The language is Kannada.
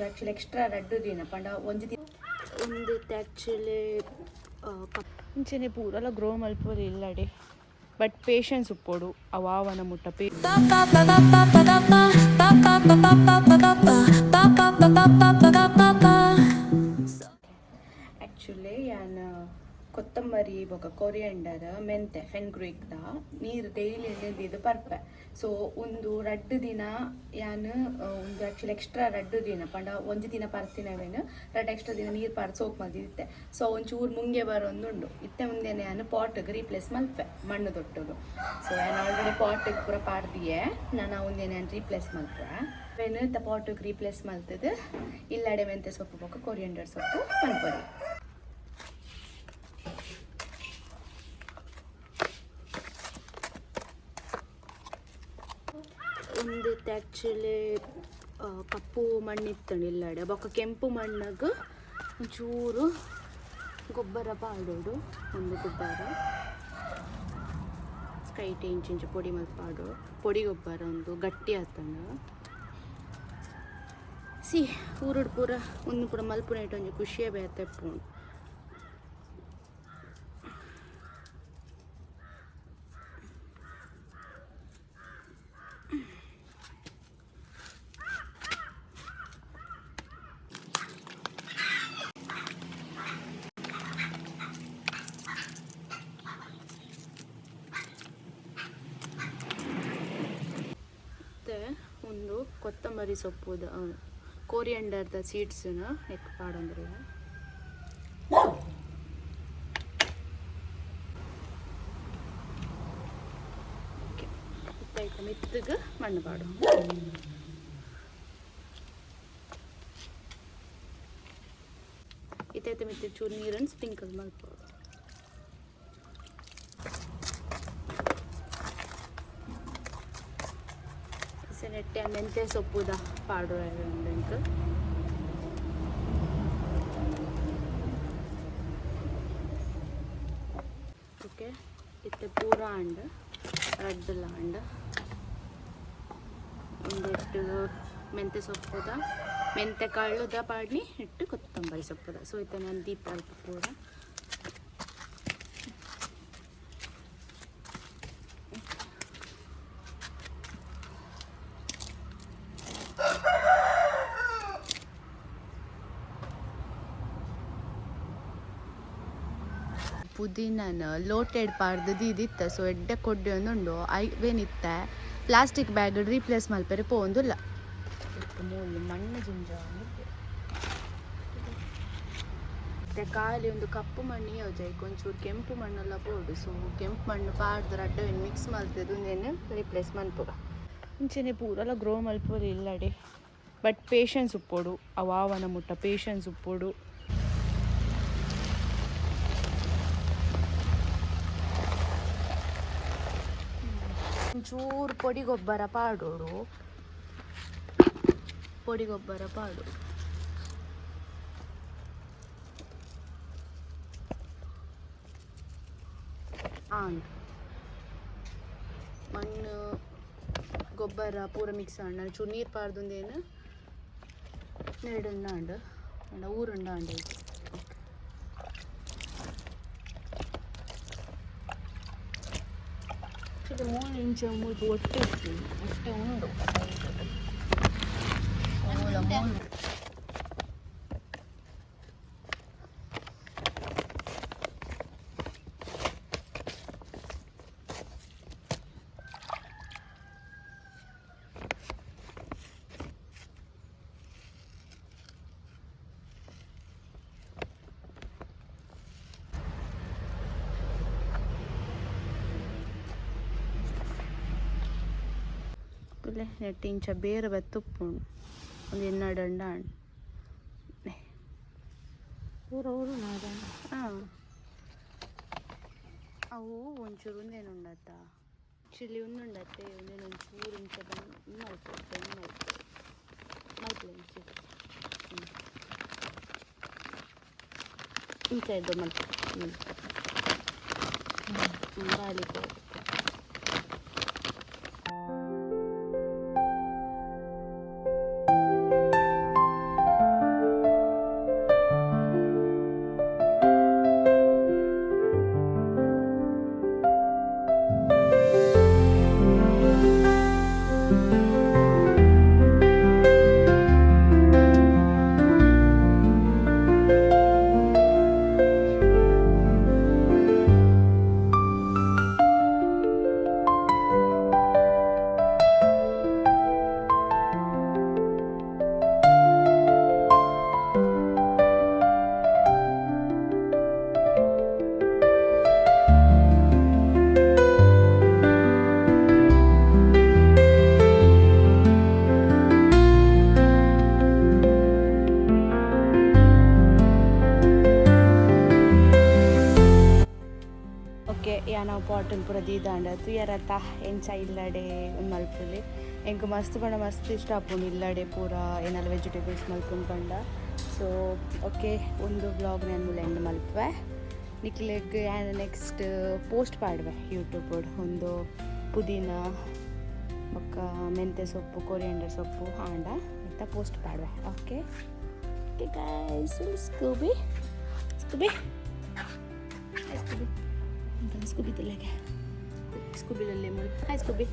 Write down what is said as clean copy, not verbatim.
ಆ್ಯಕ್ಚುಲಿ ಎಕ್ಸ್ಟ್ರಾ ರಡ್ಡು ದಿನ ಪಂಡ ಒಂದು ಆ್ಯಕ್ಚುಲಿ ಮುಂಚೆನೆ ಪೂರಲ್ಲ ಗ್ರೋ ಮಲ್ಪೋರು ಇಲ್ಲಡೆ ಬಟ್ ಪೇಷನ್ಸ್ ಉಪ್ಪೋಡು ಅವಾವನ ಮುಟ್ಟ ಆ್ಯಕ್ಚುಲಿ ಯಾನು ಕೊತ್ತಂಬರಿ ಬೊಕ ಕೊರಿಯಂಡರ್ ಮೆಂತೆ ಫೆನ್ಗ್ರೀಕ್ದ ನೀರು ಡೈಲಿ ಎಣ್ಣೆದಿದ್ದು ಪರ್ಪೆ ಸೊ ಒಂದು ರಡ್ಡು ದಿನ ಯಾನು ಒಂದು ಆ್ಯಕ್ಚುಲಿ ಎಕ್ಸ್ಟ್ರಾ ರಡ್ಡು ದಿನ ಪಂಡ ಒಂದು ದಿನ ಪರ್ತಿನವೇನು ರಡ್ಡು ಎಕ್ಸ್ಟ್ರಾ ದಿನ ನೀರು ಪಾರ್ದು ಸೋಕ್ ಮಲ್ದಿತ್ತೆ ಸೊ ಒಂಚೂರು ಮುಂಗೆ ಬರೋಂದುಂಡು ಇತ್ತೆ ಮುಂದೆನೆ ನಾನು ಪಾಟ್ಗೆ ರೀಪ್ಲೇಸ್ ಮಲ್ಪೆ ಮಣ್ಣು ತೊಟ್ಟದು ಸೊ ನಾನು ಆಲ್ರೆಡಿ ಪಾಟ್ಗೆ ಪೂರ ಪಾಡ್ದಿಯೇ ನಾನು ಒಂದೇನೆ ನಾನು ರೀಪ್ಲೇಸ್ ಮಲ್ಪೆ ಅವೇನು ತ ಪಾಟ್ಗೆ ರೀಪ್ಲೇಸ್ ಮಲ್ತದು ಇಲ್ಲಡೆ ಮೆಂತೆ ಸೊಪ್ಪು ಬೊಕ ಕೊರಿಯಂಡರ್ ಸೊಪ್ಪು ಮಲ್ಪೊಡಿ ಒಂದು ಆ್ಯಕ್ಚುಲಿ ಕಪ್ಪು ಮಣ್ಣಿತ್ತು ಇಲ್ಲಡೆ ಬೊಕ್ಕ ಕೆಂಪು ಮಣ್ಣಗೆ ಒಂಚೂರು ಗೊಬ್ಬರ ಪಾಡೋಡು ಒಂದು ಗೊಬ್ಬರ ಕೈಟ್ ಇಂಚು ಪೊಡಿ ಮಲ್ತು ಪಾಡೋಡು ಪೊಡಿ ಗೊಬ್ಬರ ಒಂದು ಗಟ್ಟಿ ಆತಂಡ ಊರುಡು ಪೂರ ಒಂದು ಪೂರ ಮಲ್ಪುನ ಇಟ್ಟು ಒಂಜಿ ಖುಷಿಯೇ ಬೇತೆಪ್ಪು ಒಂದು ಕೊತ್ತಂಬರಿ ಸೊಪ್ಪುದ ಕೋರಿಯಂಡರ್ದ ಸೀಡ್ಸ್ನ ನೆಕ್ ಪಾಡಂದ್ರೆ ಮಿತ್ತಗೆ ಮಣ್ಣು ಪಾಡು ಇತ್ತೈತೆ ಮಿತ್ತಿಗೆ ಚೂರು ನೀರನ್ನು ಸ್ಪ್ರಿಂಕಲ್ ಮಾಡ್ಬೋದು ನೆಟ್ಟೆ ಮೆಂತೆ ಸೊಪ್ಪುದ ಪಾಡು ಉಂಟು ಓಕೆ ಇತ್ತೆ ಪೂರ ಅಂಡ್ ರಡ್ಡಲ ಅಂಡ್ ಒಂದೆಟ್ಟು ಮೆಂತೆ ಸೊಪ್ಪುದ ಮೆಂತೆ ಕಾಳುದ ಪಾಡ್ನಿ ಇಟ್ಟು ಕೊತ್ತಂಬರಿ ಸೊಪ್ಪುದ ಸೊ ಇತ್ತೆ ನಾನು ದೀಪ ಅಲ್ಪ ಪೂರ ಪುದೀನನ ಲೋಟೆಡ್ ಪಾಡ್ದು ಇದಿತ್ತ ಸೊ ಎಡ್ಡೆ ಕೊಡ್ಡೆ ಒಂದುಂಡು ಐವೇನಿತ್ತ ಪ್ಲಾಸ್ಟಿಕ್ ಬ್ಯಾಗ್ ರೀಪ್ಲೇಸ್ ಮಲ್ಪರೆ ಪೋಂದುಲ್ಲ ಮೂಲು ಮಣ್ಣು ಜಿಂಜ ಮತ್ತೆ ಖಾಲಿ ಒಂದು ಕಪ್ಪು ಮಣ್ಣು ಯೋಜೈಕ್ ಒಂಚೂರು ಕೆಂಪು ಮಣ್ಣೆಲ್ಲ ಬೋಡು ಸೊ ಕೆಂಪು ಮಣ್ಣು ಪಾಡ್ದು ಅಡ್ಡವೇನು ಮಿಕ್ಸ್ ಮಲ್ತದ್ದು ಒಂದೇನು ರೀಪ್ಲೇಸ್ ಮಲ್ಪುಗ ಮುಂಚೆನೆ ಪೂರಲ್ಲ ಗ್ರೋ ಮಲ್ಪೋರು ಇಲ್ಲಡೆ ಬಟ್ ಪೇಷನ್ಸ್ ಉಪ್ಪೋಡು ಅವಾವನ ಮುಟ್ಟ ಪೇಷನ್ಸ್ ಉಪ್ಪೋಡು ಒಂಚೂರು ಪೊಡಿ ಗೊಬ್ಬರ ಪಾಡೋಡು ಪೊಡಿ ಗೊಬ್ಬರ ಪಾಡೋಡು ಮಣ್ಣು ಗೊಬ್ಬರ ಪೂರ ಮಿಕ್ಸ್ ಆಂಡ ಚೂರು ನೀರು ಪಾರ್ದೊಂದೇನು ನೆರಡುಂಡ ಆಂಡ ಊರುಂಡ ಆಂಡ ಐತಿ ಇದು 3 ಇಂಚು ಮೂರು ಒಟ್ಟೆ ಉಂಡು ನೆಟ್ಟು ಇಂಚ ಬೇರೆ ಬೆತ್ತುಪ್ಪುಂಡು ಒಂದು ಎನ್ನಡಂಡ ಊರು ಹಾಂ ಅವು ಒಂಚೂರು ಒಂದೇನುಂಡತ್ತ ಚಿಲ್ಲಿ ಒಂದುಂಡತ್ತೆ ಒಂದೇನು ಒಂಚೂರು ಇಂಚ ಬಂದು ಮಲ್ಪೆ ಇಂಚ ಇದ್ದು ಮಲ್ಪೆ ಬಾಲಿಗೆ ನಾವು ಪಾಟನ್ ಪೂರ ದೀದಾಂಡ ತುಯರತ್ತ ಎಂಚ ಇಲ್ಲಡೆ ಒಂದು ಮಲ್ಪುಲಿ ಎಂಕ್ ಮಸ್ತ್ ಪಂಡ ಮಸ್ತ್ ಇಷ್ಟ ಆಪುಂಡು ಇಲ್ಲಡೆ ಪೂರ ಏನೆಲ್ಲ ವೆಜಿಟೇಬಲ್ಸ್ ಮಲ್ಪುಂಡು ಪಂಡ. ಸೊ ಓಕೆ ಒಂದು ಬ್ಲಾಗ್ ನಾನು ಮುಲ್ಲ ಎಂಡ್ ಮಲ್ಪೆ ನಿಕ್ಲೆಗ್ ನೆಕ್ಸ್ಟ್ ಪೋಸ್ಟ್ ಪಾಡುವೆ ಯೂಟ್ಯೂಬ್ ಒಂದು ಪುದೀನ ಬೊಕ್ಕ ಮೆಂತ್ಯ ಸೊಪ್ಪು ಕೊರಿಯಂಡರ್ ಸೊಪ್ಪು ಆಂಡ ಅಂತ ಪೋಸ್ಟ್ ಪಾಡುವೆ. Okay okay guys, Scooby Scooby Scooby Scooby ತಿಲ್ಲಗೆ ಸ್ಕೂಬಿಲಲ್ಲೇ ಮುಳು. Hi Scooby.